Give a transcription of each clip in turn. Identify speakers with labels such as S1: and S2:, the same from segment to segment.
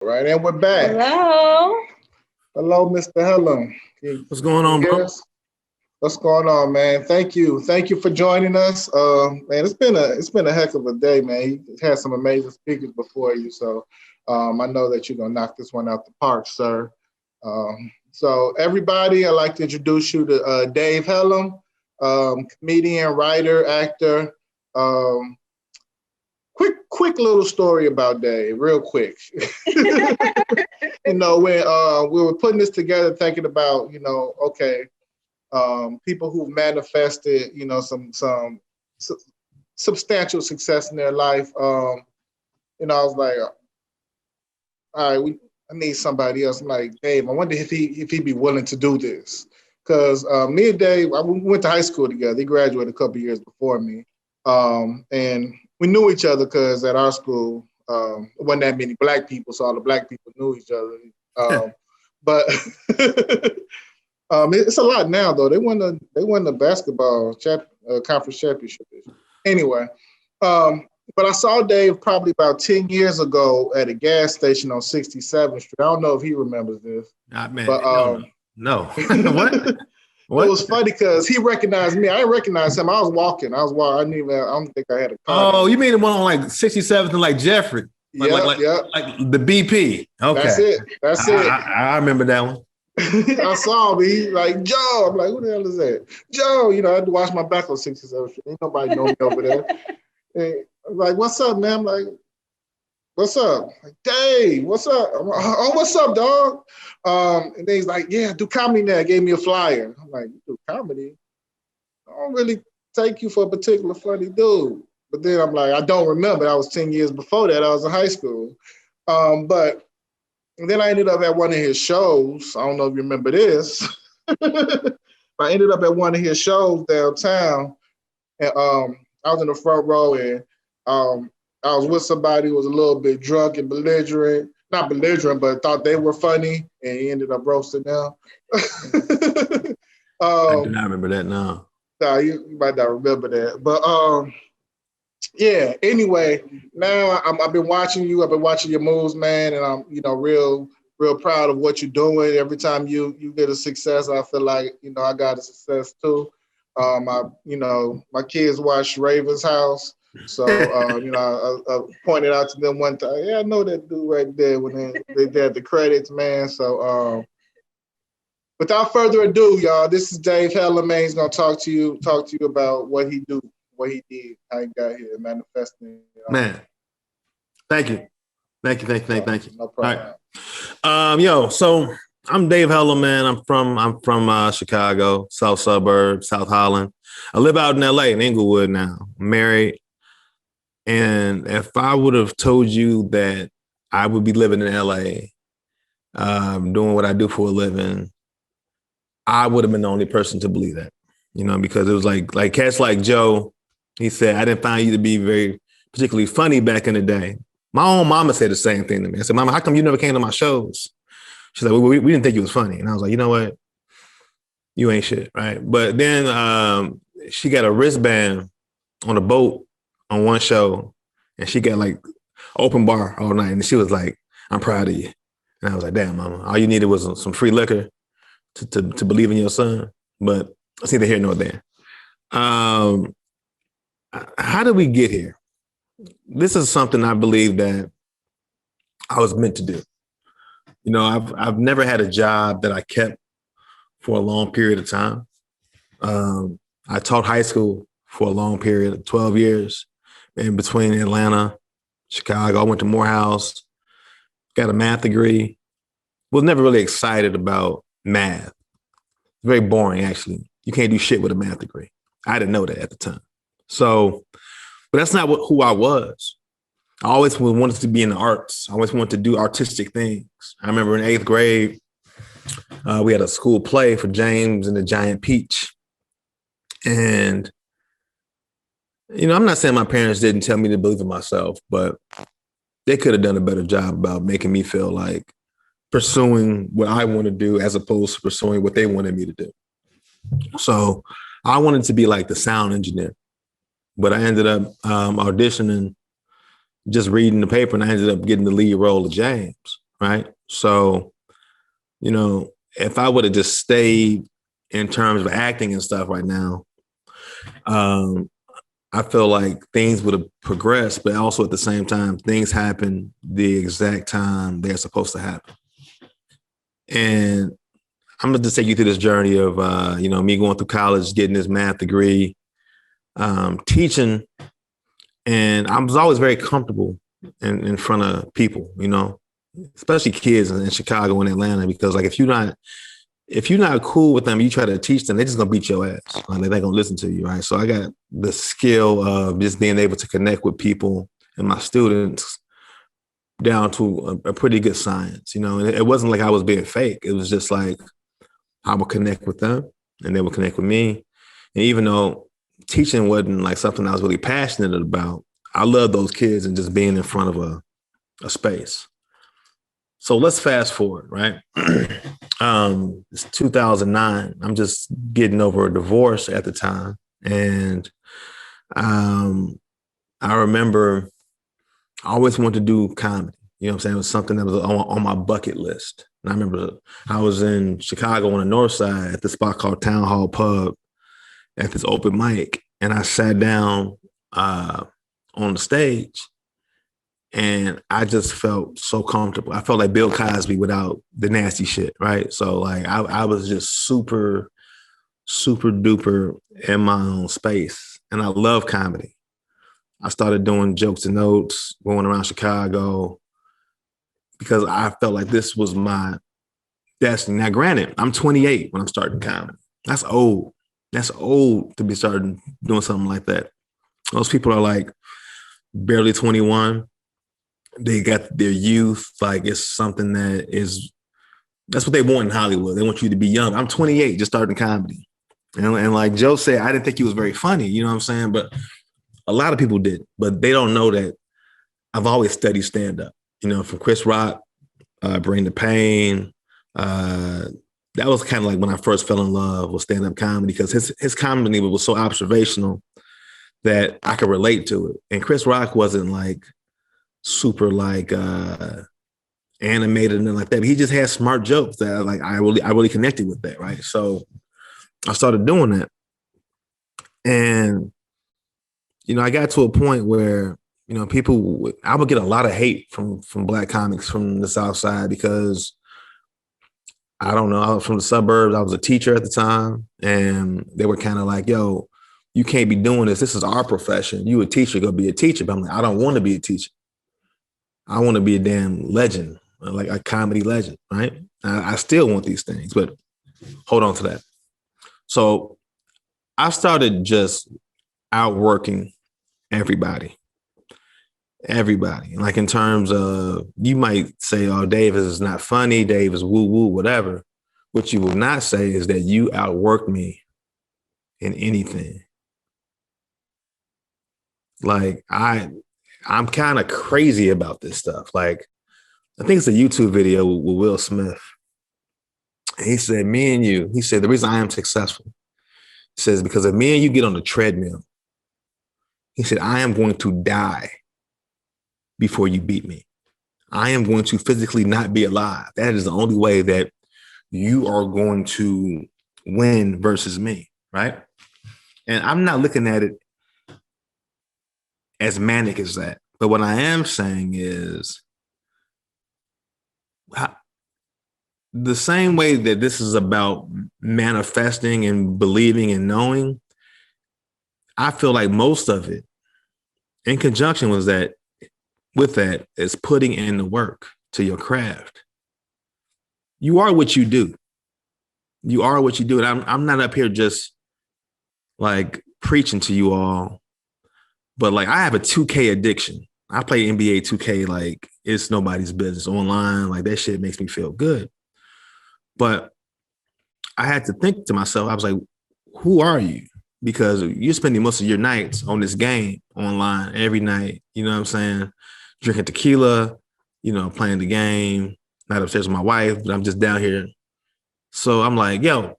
S1: Right, and we're back.
S2: Hello.
S1: Hello, Mr. Helem.
S3: What's going on, bro?
S1: What's going on, man? Thank you for joining us. Man, it's been a heck of a day, man. You had some amazing speakers before you, so I know that you're gonna knock this one out the park, sir. So everybody, I'd like to introduce you to Dave Helem, comedian, writer, actor. Quick little story about Dave, real quick. When we were putting this together, thinking about, okay, people who've manifested, some substantial success in their life. I was like, all right, I need somebody else. I'm like, Dave, I wonder if he'd be willing to do this. Because me and Dave, we went to high school together. He graduated a couple years before me. And we knew each other because at our school, there wasn't that many black people, so all the black people knew each other. But it's a lot now, though. They won the basketball conference championship. Anyway, but I saw Dave probably about 10 years ago at a gas station on 67th Street. I don't know if he remembers this.
S3: Man,
S1: but,
S3: no. What? What?
S1: It was funny because he recognized me. I didn't recognize him. I was walking. I don't think I had a car.
S3: Oh, you mean the one on like 67th and like Jeffrey? Like the BP. Okay.
S1: That's it.
S3: I remember that one.
S1: I saw him. He like, Joe. I'm like, who the hell is that? Joe, I had to watch my back on 67th Street. Ain't nobody know me over there. And I'm like, what's up, man? I'm like, what's up? Like, Dave, what's up? I'm like, oh, what's up, dog? And then he's like, yeah, do comedy now. Gave me a flyer. I'm like, you do comedy? I don't really take you for a particular funny dude. But then I'm like, I don't remember. That was 10 years before that. I was in high school. But then I ended up at one of his shows. I don't know if you remember this. I ended up at one of his shows downtown. And I was in the front row, and I was with somebody who was a little bit drunk and belligerent. Not belligerent, but thought they were funny, and he ended up roasting them.
S3: I do not remember that now.
S1: No, you might not remember that. But yeah, anyway, now I've been watching you. I've been watching your moves, man, and I'm, real proud of what you're doing. Every time you get a success, I feel like, I got a success too. My kids watch Raven's House. So, I pointed out to them one time, yeah, I know that dude right there when they did the credits, man. So, without further ado, y'all, this is Dave Helem, man. He's going to talk to you about what he did, how he got here, manifesting.
S3: Man, thank you. Thank you.
S1: No problem.
S3: All right. So I'm Dave Helem, man. I'm from Chicago, South Suburbs, South Holland. I live out in LA, in Inglewood now. I'm married. And if I would have told you that I would be living in LA, doing what I do for a living, I would have been the only person to believe that, because it was like cats like Joe. He said, I didn't find you to be very particularly funny back in the day. My own mama said the same thing to me. I said, Mama, how come you never came to my shows? She said, we didn't think you was funny. And I was like, you know what? You ain't shit, right? But then she got a wristband on a boat on one show, and she got like open bar all night. And she was like, I'm proud of you. And I was like, damn, Mama, all you needed was some free liquor to believe in your son. But it's neither here nor there. How did we get here? This is something I believe that I was meant to do. I've never had a job that I kept for a long period of time. I taught high school for a long period of 12 years. In between Atlanta, Chicago, I went to Morehouse, got a math degree. Was never really excited about math. Very boring, actually. You can't do shit with a math degree. I didn't know that at the time. So, but that's not who I was. I always wanted to be in the arts. I always wanted to do artistic things. I remember in 8th grade, we had a school play for James and the Giant Peach. And I'm not saying my parents didn't tell me to believe in myself, but they could have done a better job about making me feel like pursuing what I want to do as opposed to pursuing what they wanted me to do. So I wanted to be like the sound engineer, but I ended up auditioning, just reading the paper, and I ended up getting the lead role of James. right? So, you know, if I would have just stayed in terms of acting and stuff right now, I feel like things would have progressed, but also at the same time, things happen the exact time they're supposed to happen. And I'm going to just take you through this journey of, me going through college, getting this math degree, teaching. And I was always very comfortable in front of people, especially kids in Chicago and Atlanta, because like, if you're not cool with them, you try to teach them, they're just going to beat your ass. Like, they're not going to listen to you, right? So I got the skill of just being able to connect with people and my students down to a pretty good science, and it wasn't like I was being fake. It was just like I would connect with them and they would connect with me. And even though teaching wasn't like something I was really passionate about, I love those kids and just being in front of a space. So let's fast forward, right? It's 2009. I'm just getting over a divorce at the time. And I remember I always wanted to do comedy. You know what I'm saying? It was something that was on my bucket list. And I remember I was in Chicago on the north side at this spot called Town Hall Pub at this open mic. And I sat down on the stage and I just felt so comfortable. I felt like Bill Cosby without the nasty shit, right? So like I was just super, super duper in my own space. And I love comedy. I started doing jokes and notes, going around Chicago, because I felt like this was my destiny. Now, granted, I'm 28 when I'm starting comedy. That's old. That's old to be starting doing something like that. Most people are like barely 21. They got their youth. Like, it's something that's what they want in Hollywood. They want you to be young. I'm 28, just starting comedy. And like Joe said, I didn't think he was very funny. You know what I'm saying? But a lot of people did, but they don't know that I've always studied stand-up, from Chris Rock, Bring the Pain. That was kind of like when I first fell in love with stand-up comedy, because his comedy was so observational that I could relate to it. And Chris Rock wasn't like super like animated and like that. But he just had smart jokes that like I really connected with that, right? So I started doing that. And I got to a point where, I would get a lot of hate from Black comics from the South Side, because I don't know, I was from the suburbs. I was a teacher at the time, and they were kind of like, yo, you can't be doing this. This is our profession. You a teacher, go be a teacher. But I'm like, I don't want to be a teacher. I want to be a damn legend, like a comedy legend, right? I still want these things, but hold on to that. So I started just outworking everybody. Like, in terms of, you might say, oh, Dave is not funny, Dave is woo-woo, whatever. What you will not say is that you outworked me in anything. Like, I'm kind of crazy about this stuff. Like, I think it's a YouTube video with Will Smith. And he said, the reason I am successful, he says, because if me and you get on the treadmill, he said, I am going to die before you beat me. I am going to physically not be alive. That is the only way that you are going to win versus me, right? And I'm not looking at it as manic as that. But what I am saying is, the same way that this is about manifesting and believing and knowing, I feel like most of it, in conjunction with that, is putting in the work to your craft. You are what you do. You are what you do. And I'm not up here just like preaching to you all, but like, I have a 2K addiction. I play NBA 2K like it's nobody's business online. Like, that shit makes me feel good. But I had to think to myself, I was like, who are you? Because you're spending most of your nights on this game online every night. You know what I'm saying? Drinking tequila, playing the game, not upstairs with my wife, but I'm just down here. So I'm like, yo,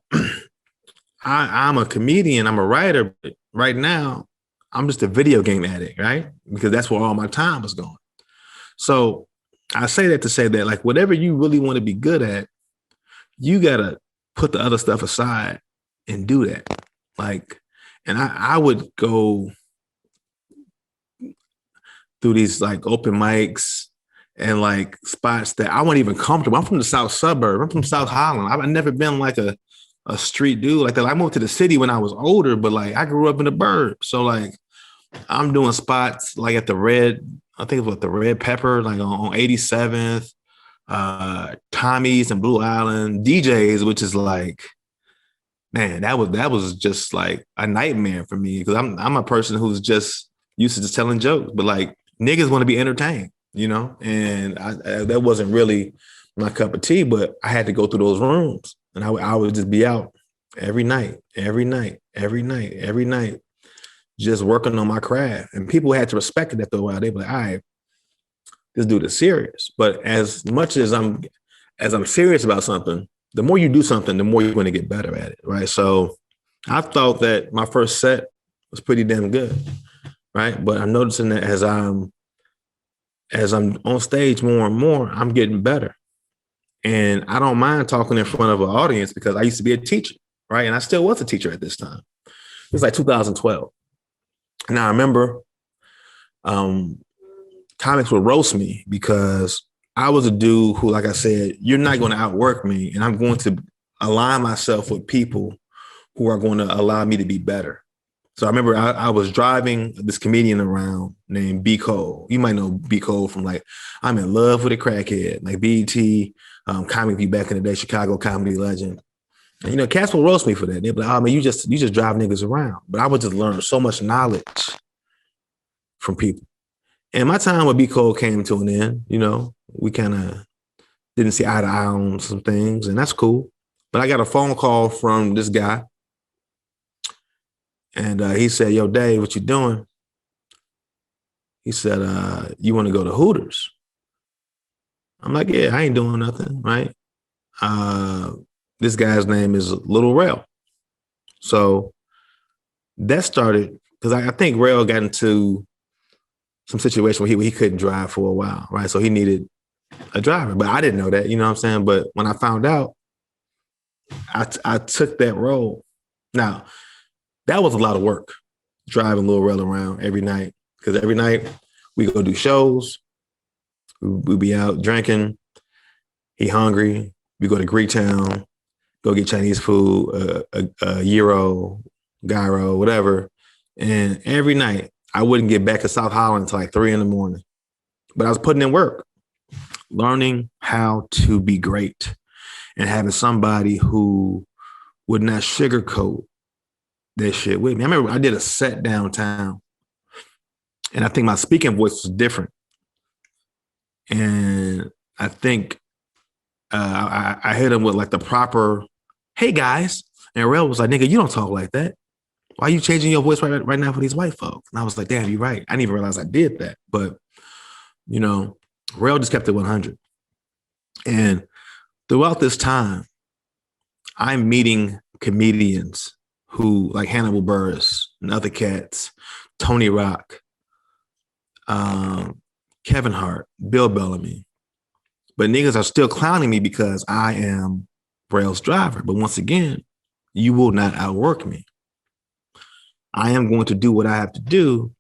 S3: I'm a comedian, I'm a writer, but right now I'm just a video game addict, right? Because that's where all my time was going. So I say that to say that like whatever you really want to be good at, you gotta put the other stuff aside and do that. Like, and I would go through these like open mics and like spots that I wasn't even comfortable. I'm from the South suburb. I'm from South Holland. I've never been like a street dude like that. I moved to the city when I was older, but like I grew up in the burbs. So like I'm doing spots like at the Red, I think it was the Red Pepper, like on 87th, Tommy's and Blue Island, DJs, which is like, man, that was just like a nightmare for me because I'm a person who's just used to just telling jokes, but like niggas want to be entertained, you know, and that wasn't really my cup of tea, but I had to go through those rooms, and I would just be out every night, just working on my craft, and people had to respect it after a while. They'd be like, all right, this dude is serious. But as much as I'm serious about something, the more you do something, the more you're going to get better at it, right? So I thought that my first set was pretty damn good, right? But I'm noticing that as I'm on stage more and more, I'm getting better. And I don't mind talking in front of an audience because I used to be a teacher, right? And I still was a teacher at this time. It was like 2012. And I remember comics would roast me because I was a dude who, like I said, you're not going to outwork me, and I'm going to align myself with people who are going to allow me to be better. So I remember I was driving this comedian around named B. Cole. You might know B. Cole from like, I'm in love with a crackhead, like BET, Comic View back in the day, Chicago comedy legend. And, you know, cats will roast me for that. They'd be like, oh man, you just drive niggas around. But I would just learn so much knowledge from people. And my time with B. Cole came to an end. You know, we kind of didn't see eye to eye on some things, and that's cool. But I got a phone call from this guy, and he said, yo, Dave, what you doing? He said, you want to go to Hooters? I'm like, yeah, I ain't doing nothing, right? This guy's name is Little Rail. So that started, because I think Rail got into some situation where he couldn't drive for a while, right? So he needed a driver, but I didn't know that, you know what I'm saying? But when I found out, I took that role. Now, that was a lot of work, driving Lil Rel around every night, because every night we go do shows, we be out drinking, he hungry, we go to Greektown, go get Chinese food, a gyro, whatever. And every night I wouldn't get back to South Holland until like 3 a.m. But I was putting in work, learning how to be great and having somebody who would not sugarcoat that shit with me. I remember I did a set downtown, and I think my speaking voice was different. And I think I hit him with like the proper, hey guys. And Rel was like, nigga, you don't talk like that. Why are you changing your voice right now for these white folks? And I was like, damn, you're right. I didn't even realize I did that. But, you know, Rel just kept it 100. And throughout this time, I'm meeting comedians who, like Hannibal Buress and other cats, Tony Rock, Kevin Hart, Bill Bellamy. But niggas are still clowning me because I am Rel's driver. But once again, you will not outwork me. I am going to do what I have to do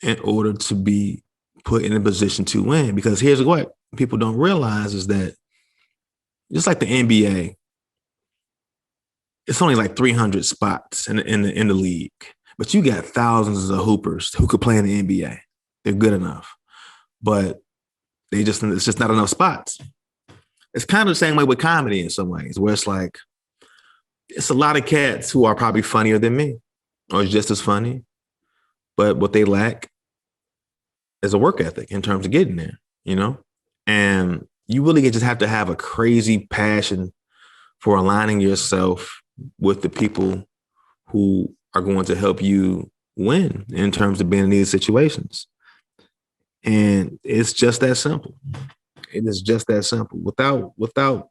S3: in order to be put in a position to win. Because here's what people don't realize is that just like the NBA, it's only like 300 spots in the league, but you got thousands of hoopers who could play in the NBA. They're good enough, but it's just not enough spots. It's kind of the same way with comedy in some ways, where it's like, it's a lot of cats who are probably funnier than me or just as funny, but what they lack is a work ethic in terms of getting there, you know? And you really just have to have a crazy passion for aligning yourself with the people who are going to help you win in terms of being in these situations. And it's just that simple. It is just that simple. Without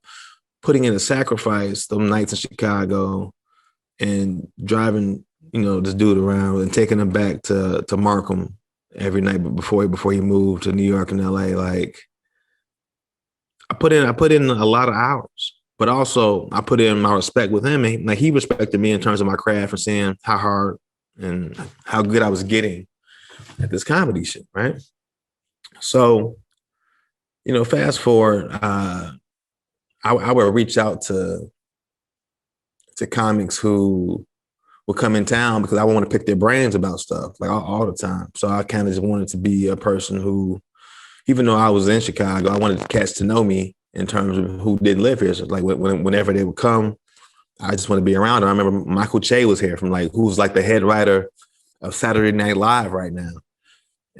S3: putting in a sacrifice, those nights in Chicago and driving, you know, this dude around and taking him back to Markham every night before he moved to New York and LA, like, I put in a lot of hours, but also I put in my respect with him. And like he respected me in terms of my craft and seeing how hard and how good I was getting at this comedy shit, right? So, fast forward, I would reach out to comics who would come in town because I want to pick their brains about stuff like all the time. So I kind of just wanted to be a person who, even though I was in Chicago, I wanted the cats to know me in terms of who didn't live here. So like whenever they would come, I just want to be around them. I remember Michael Che was here who's like the head writer of Saturday Night Live right now.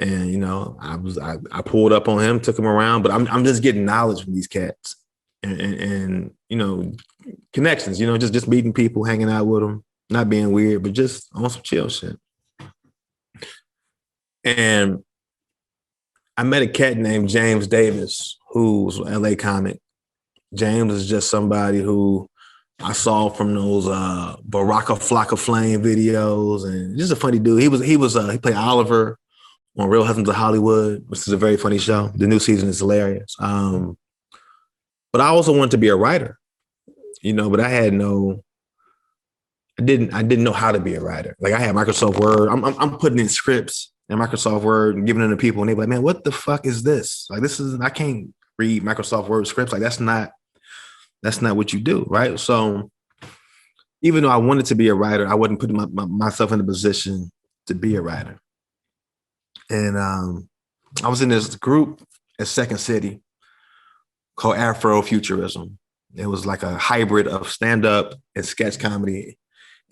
S3: And, I pulled up on him, took him around, but I'm just getting knowledge from these cats and connections, just meeting people, hanging out with them, not being weird, but just on some chill shit. And I met a cat named James Davis, who's an LA comic. James is just somebody who I saw from those Baraka Flocka Flame videos, and just a funny dude. He played Oliver on Real Husbands of Hollywood, which is a very funny show. The new season is hilarious. But I also wanted to be a writer, but I didn't know how to be a writer. Like I had Microsoft Word. I'm putting in scripts in Microsoft Word and giving them to people, and they're like, man, what the fuck is this? Like I can't read Microsoft Word scripts. Like that's not what you do, right? So even though I wanted to be a writer, I wasn't putting myself in a position to be a writer. And I was in this group at Second City called Afrofuturism. It was like a hybrid of stand-up and sketch comedy.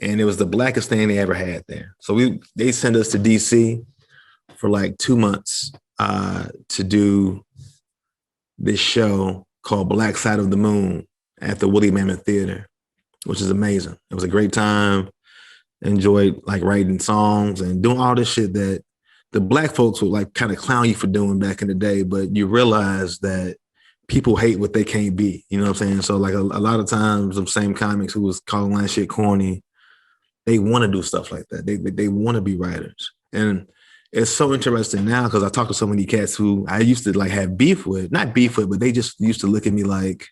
S3: And it was the blackest thing they ever had there. So they sent us to DC for like 2 months to do this show called Black Side of the Moon at the Woolly Mammoth Theater, which is amazing. It was a great time. Enjoyed like writing songs and doing all this shit that the black folks would like kind of clown you for doing back in the day, but you realize that people hate what they can't be. You know what I'm saying? So like a lot of times them same comics who was calling that shit corny, they want to do stuff like that. They want to be writers. And it's so interesting now because I talk to so many cats who I used to like have not beef with, but they just used to look at me like,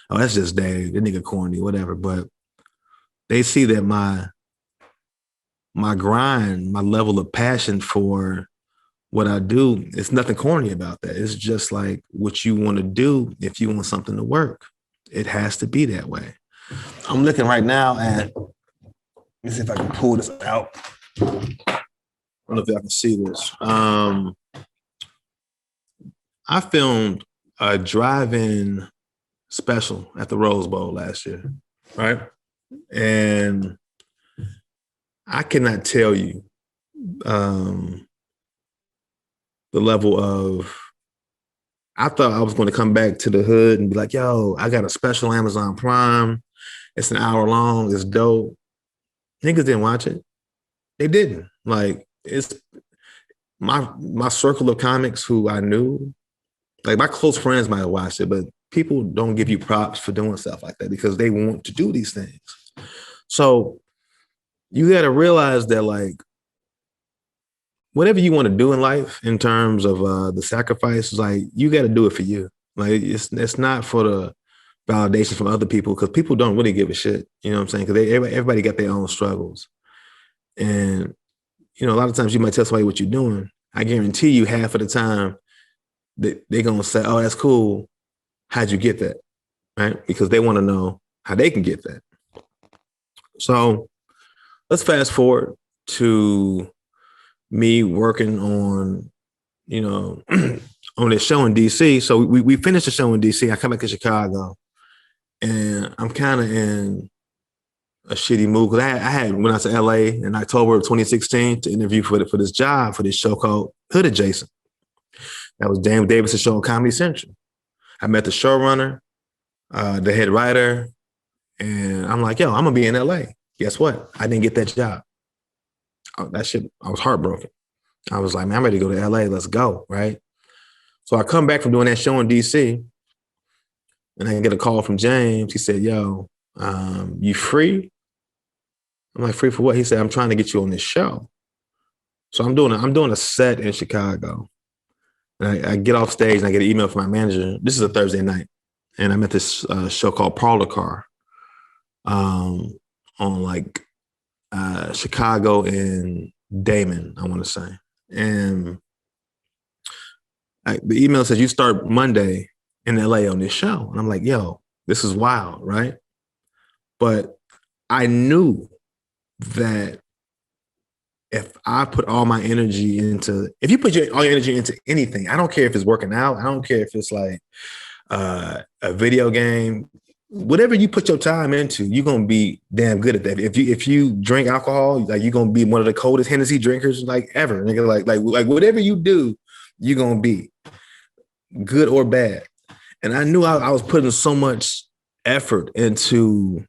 S3: oh, that's just Dave, that nigga corny, whatever. But they see that my grind, my level of passion for what I do, it's nothing corny about that. It's just like what you want to do if you want something to work. It has to be that way. I'm looking right now at, let me see if I can pull this out. I don't know if y'all can see this. I filmed a drive-in special at the Rose Bowl last year, right? And I cannot tell you the level of, I thought I was going to come back to the hood and be like, yo, I got a special Amazon Prime. It's an hour long. It's dope. Niggas didn't watch it. They didn't. Like, it's my circle of comics who I knew, like my close friends might have watched it, but people don't give you props for doing stuff like that because they want to do these things. So you got to realize that like, whatever you want to do in life in terms of the sacrifice, like you got to do it for you. Like it's not for the validation from other people because people don't really give a shit. You know what I'm saying? Because everybody got their own struggles. And, a lot of times you might tell somebody what you're doing. I guarantee you half of the time that they're going to say, oh, that's cool. How'd you get that? Right? Because they want to know how they can get that. So let's fast forward to me working on, on this show in DC. So we finished the show in DC. I come back to Chicago and I'm kind of in a shitty mood because I had went out to LA in October of 2016 to interview for this job for this show called Hood Adjacent. That was Dan Davis' show on Comedy Central. I met the showrunner, the head writer, and I'm like, yo, I'm gonna be in LA. Guess what? I didn't get that job. That shit, I was heartbroken. I was like, man, I'm ready to go to LA. Let's go, right? So I come back from doing that show in DC, and I get a call from James. He said, yo, you free? I'm like, free for what? He said, I'm trying to get you on this show. So I'm doing a set in Chicago. And I get off stage and I get an email from my manager. This is a Thursday night. and I met this show called Parlor Car on like Chicago and Damon, I want to say. And the email says you start Monday in LA on this show. And I'm like, yo, this is wild, right? But I knew that if I put all my energy into, if you put all your energy into anything, I don't care if it's working out, I don't care if it's like a video game, whatever you put your time into, you're gonna be damn good at that. If you drink alcohol, like you're gonna be one of the coldest Hennessy drinkers like ever. Nigga, like whatever you do, you're gonna be good or bad. And I knew I was putting so much effort into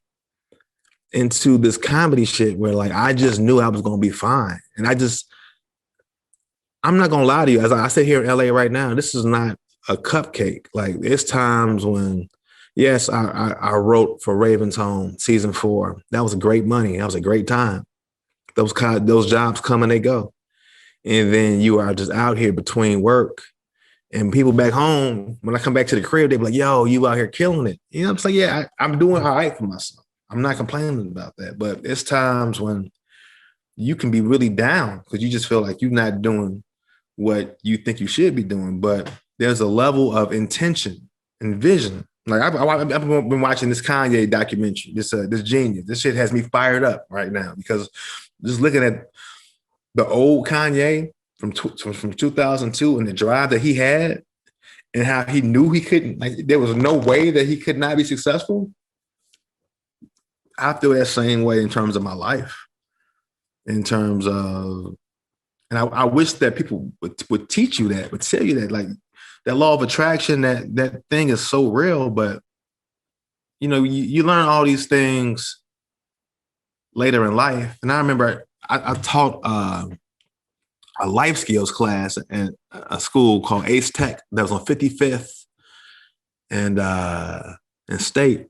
S3: this comedy shit where like I just knew I was gonna be fine. And I'm not gonna lie to you, as I sit here in LA right now, this is not a cupcake. Like it's times when, yes, I wrote for Raven's Home season 4. That was great money. That was a great time. Those jobs come and they go. And then you are just out here between work and people back home. When I come back to the crib, they be like, yo, you out here killing it. You know what I'm saying? Yeah, I'm doing all right for myself. I'm not complaining about that. But it's times when you can be really down because you just feel like you're not doing what you think you should be doing. But there's a level of intention and vision. Like I've been watching this Kanye documentary, this Genius. This shit has me fired up right now because just looking at the old Kanye from 2002 and the drive that he had and how he knew he couldn't, like there was no way that he could not be successful. I feel that same way in terms of my life, in terms of, and I wish that people would teach you that, would tell you that, like that law of attraction, that thing is so real, but you know, you learn all these things later in life. And I remember I taught a life skills class at a school called Ace Tech that was on 55th and State.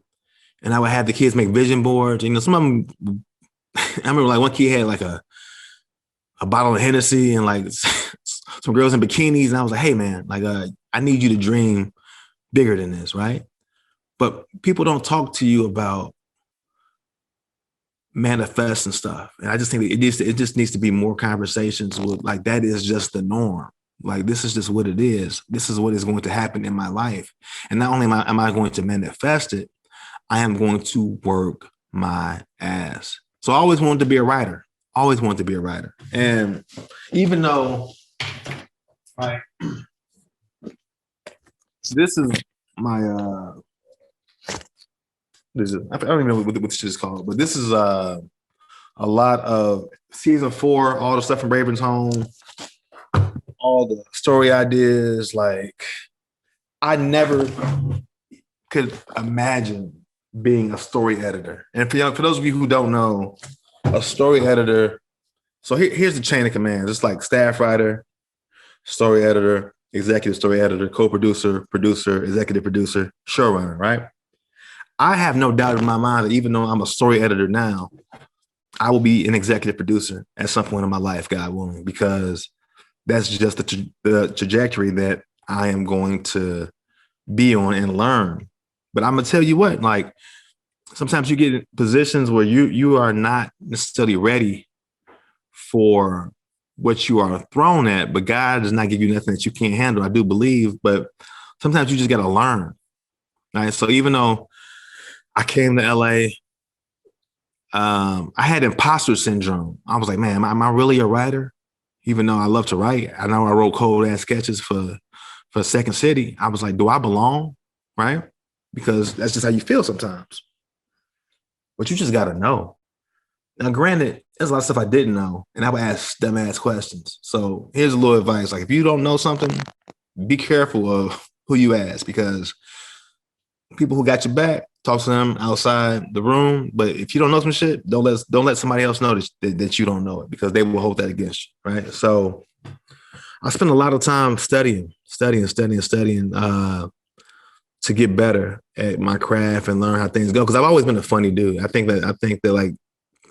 S3: And I would have the kids make vision boards. You know, some of them, I remember like one kid had like a bottle of Hennessy and like some girls in bikinis. And I was like, hey man, like I need you to dream bigger than this, right? But people don't talk to you about manifest and stuff. And I just think it just needs to be more conversations with like, that is just the norm. Like, this is just what it is. This is what is going to happen in my life. And not only am I going to manifest it, I am going to work my ass. So I always wanted to be a writer. Always wanted to be a writer. And even though like this is my I don't even know what this shit is called, but this is a lot of season 4, all the stuff from Raven's Home, all the story ideas. Like I never could imagine being a story editor. And for those of you who don't know, a story editor, so here's the chain of command. It's like staff writer, story editor, executive story editor, co-producer, producer, executive producer, showrunner, right? I have no doubt in my mind that even though I'm a story editor now, I will be an executive producer at some point in my life, God willing, because that's just the trajectory that I am going to be on and learn. But I'm gonna tell you what, like sometimes you get in positions where you are not necessarily ready for what you are thrown at, but God does not give you nothing that you can't handle. I do believe, but sometimes you just got to learn. Right. So even though I came to LA, I had imposter syndrome. I was like, man, am I really a writer? Even though I love to write, I know I wrote cold ass sketches for Second City. I was like, do I belong? Right? Because that's just how you feel sometimes. But you just got to know. Now, granted, there's a lot of stuff I didn't know, and I would ask dumb ass questions. So here's a little advice. Like, if you don't know something, be careful of who you ask, because people who got your back, talk to them outside the room. But if you don't know some shit, don't let somebody else know that you don't know it, because they will hold that against you, right? So I spend a lot of time studying to get better at my craft and learn how things go. Because I've always been a funny dude. I think that like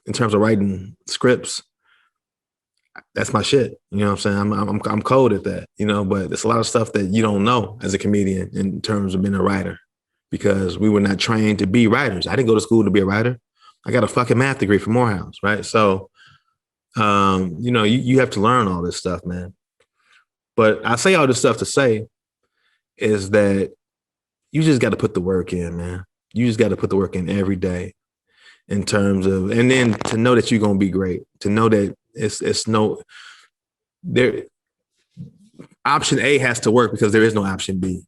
S3: in terms of writing scripts, that's my shit. You know what I'm saying? I'm cold at that, you know, but there's a lot of stuff that you don't know as a comedian in terms of being a writer. because we were not trained to be writers. I didn't go to school to be a writer. I got a fucking math degree from Morehouse, right? So, you have to learn all this stuff, man. But I say all this stuff to say is that you just got to put the work in, man. You just got to put the work in every day in terms of, and then to know that you're going to be great, to know that option A has to work because there is no option B.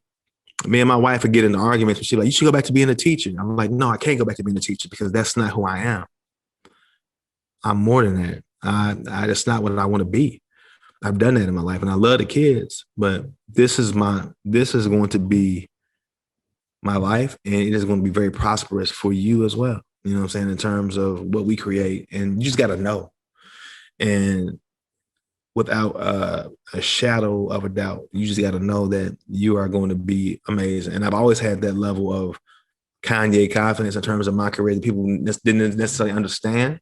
S3: Me and my wife would get into arguments, but she's like, you should go back to being a teacher. I'm like, no, I can't go back to being a teacher because that's not who I am. I'm more than that. That's not what I want to be. I've done that in my life and I love the kids, but this is going to be my life, and it is going to be very prosperous for you as well. You know what I'm saying? In terms of what we create, and you just got to know. And without a shadow of a doubt, you just got to know that you are going to be amazing. And I've always had that level of Kanye confidence in terms of my career that people didn't necessarily understand,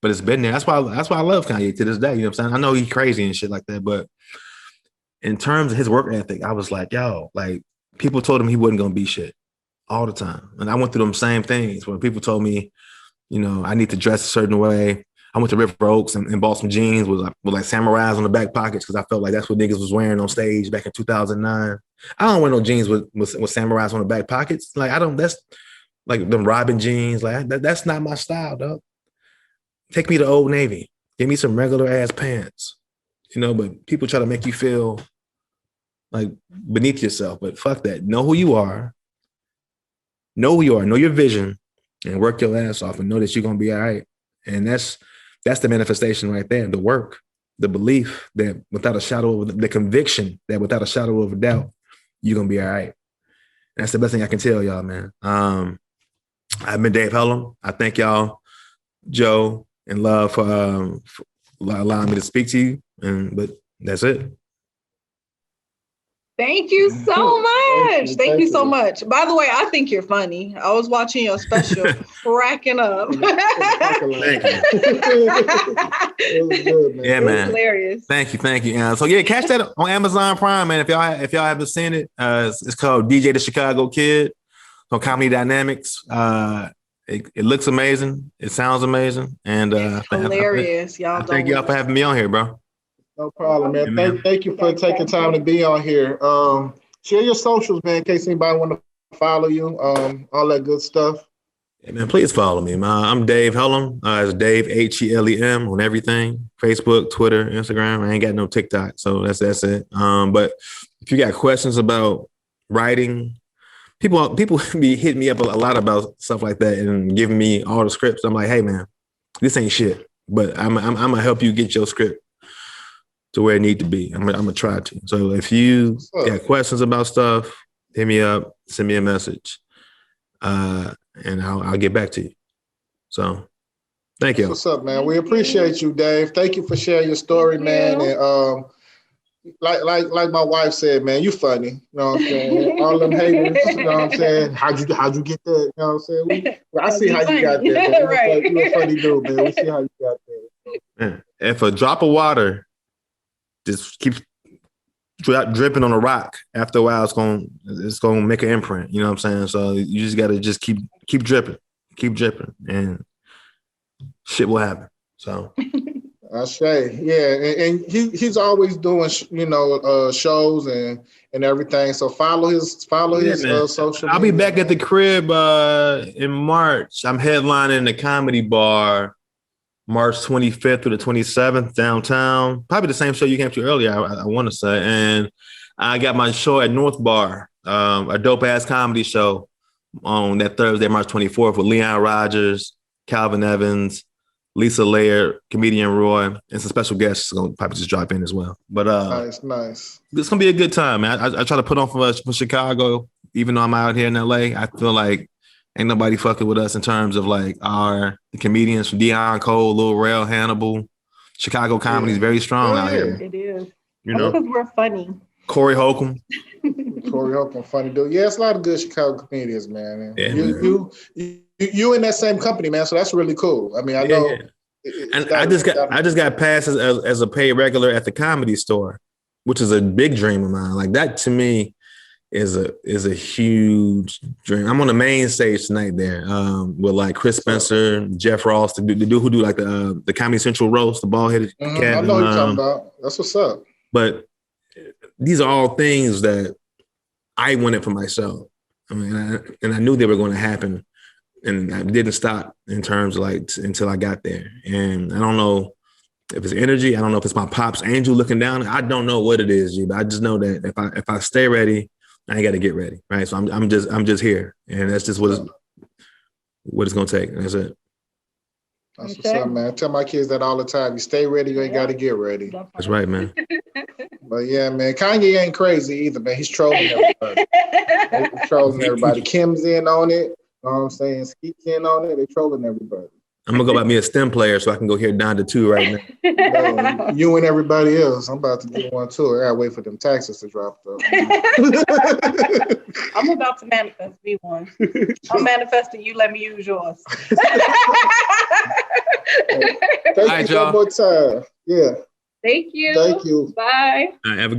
S3: but it's been there. That's why I love Kanye to this day. You know what I'm saying? I know he's crazy and shit like that, but in terms of his work ethic, I was like, yo, like people told him he wasn't going to be shit all the time. And I went through them same things when people told me, I need to dress a certain way. I went to River Oaks and bought some jeans with like samurais on the back pockets because I felt like that's what niggas was wearing on stage back in 2009. I don't wear no jeans with samurais on the back pockets. Like that's like them Robin jeans. Like that's not my style, dog. Take me to Old Navy. Give me some regular ass pants. But people try to make you feel like beneath yourself. But fuck that. Know who you are. Know who you are. Know your vision and work your ass off and know that you're going to be all right. And that's the manifestation right there. The work, the belief that without a shadow of the conviction that without a shadow of a doubt, you're going to be all right. And that's the best thing I can tell y'all, man. I've been Dave Helem. I thank y'all, Joe and Love, for allowing me to speak to you. But that's it.
S2: Thank you so much. Thank you so much. By the way, I think you're funny. I was watching your special, cracking up.
S3: Thank you.
S1: It was good, man.
S3: Yeah, man.
S2: Hilarious.
S3: Thank you. So yeah, catch that on Amazon Prime, man. If y'all haven't seen it, it's called DJ the Chicago Kid on Comedy Dynamics. It looks amazing. It sounds amazing, and
S2: hilarious. Y'all.
S3: Thank y'all for having me on here, bro.
S1: No problem, man. Thank you for taking time to be on here. Share your socials, man, in case anybody want to follow you, all that good stuff.
S3: Yeah, man, please follow me, man. I'm Dave Helem. It's Dave Helem on everything: Facebook, Twitter, Instagram. I ain't got no TikTok, so that's it. But if you got questions about writing, people be hitting me up a lot about stuff like that and giving me all the scripts. I'm like, hey, man, this ain't shit, but I'm gonna help you get your script to where it need to be. I'm gonna try to. So if you got questions about stuff, hit me up, send me a message, and I'll get back to you. So thank you.
S1: What's up, man? We appreciate you, Dave. Thank you for sharing your story, man. And like my wife said, man, you funny. You know what I'm saying? All them haters, you know what I'm saying? How'd you get that? You know what I'm saying? I see how you got there, man.
S2: Right.
S1: You're a funny dude, man. We see how you got there.
S3: Man, if a drop of water just keeps dripping on a rock, after a while it's gonna make an imprint. You know what I'm saying? So you just gotta just keep dripping, and shit will happen. So
S1: I say, yeah, and he's always doing shows and everything. So follow his social.
S3: I'll be back at the crib in March. I'm headlining the Comedy Bar March 25th through the 27th downtown. Probably the same show you came to earlier, I want to say. And I got my show at North Bar, a dope-ass comedy show on that Thursday, March 24th with Leon Rogers, Calvin Evans, Lisa Laird, comedian Roy, and some special guests going to probably just drop in as well. But
S1: nice.
S3: It's going to be a good time, man. I try to put on for Chicago, even though I'm out here in LA. I feel like ain't nobody fucking with us in terms of like the comedians from Deion Cole, Lil Rel, Hannibal. Chicago comedy is very strong out here.
S2: It is.
S3: Because
S2: we're funny.
S3: Corey Holcomb.
S1: Funny dude. Yeah, it's a lot of good Chicago comedians, man.
S3: Yeah,
S1: you in that same company, man. So that's really cool. I mean, I know.
S3: Yeah. And I just got passed as a paid regular at the Comedy Store, which is a big dream of mine. Like that to me is a huge dream. I'm on the main stage tonight there with like Chris Spencer, Jeff Ross, the dude who do like the Comedy Central roast, the bald-headed cat.
S1: I know what you're talking about. That's what's up.
S3: But these are all things that I wanted for myself. I mean, I knew they were going to happen, and I didn't stop in terms of like until I got there. And I don't know if it's energy. I don't know if it's my pop's angel looking down. I don't know what it is, G, but I just know that if I stay ready, I ain't got to get ready, right? So I'm just here, and that's just what it's gonna take. That's it.
S1: That's what's up, man. I tell my kids that all the time. You stay ready, you ain't got to get ready.
S3: That's right, man.
S1: But yeah, man, Kanye ain't crazy either, man. He's trolling everybody. He's trolling everybody. Kim's in on it. You know what I'm saying? Skeet's in on it. They're trolling everybody.
S3: I'm gonna go buy me a STEM player so I can go here down to 2 right now.
S1: You and everybody else. I'm about to do one too. I gotta wait for them taxes to drop though.
S2: I'm about to manifest me one. I'm manifesting you. Let me use yours.
S1: Thank you one more time. Yeah.
S2: Thank you.
S1: Thank you.
S2: Bye.
S3: All right, have a good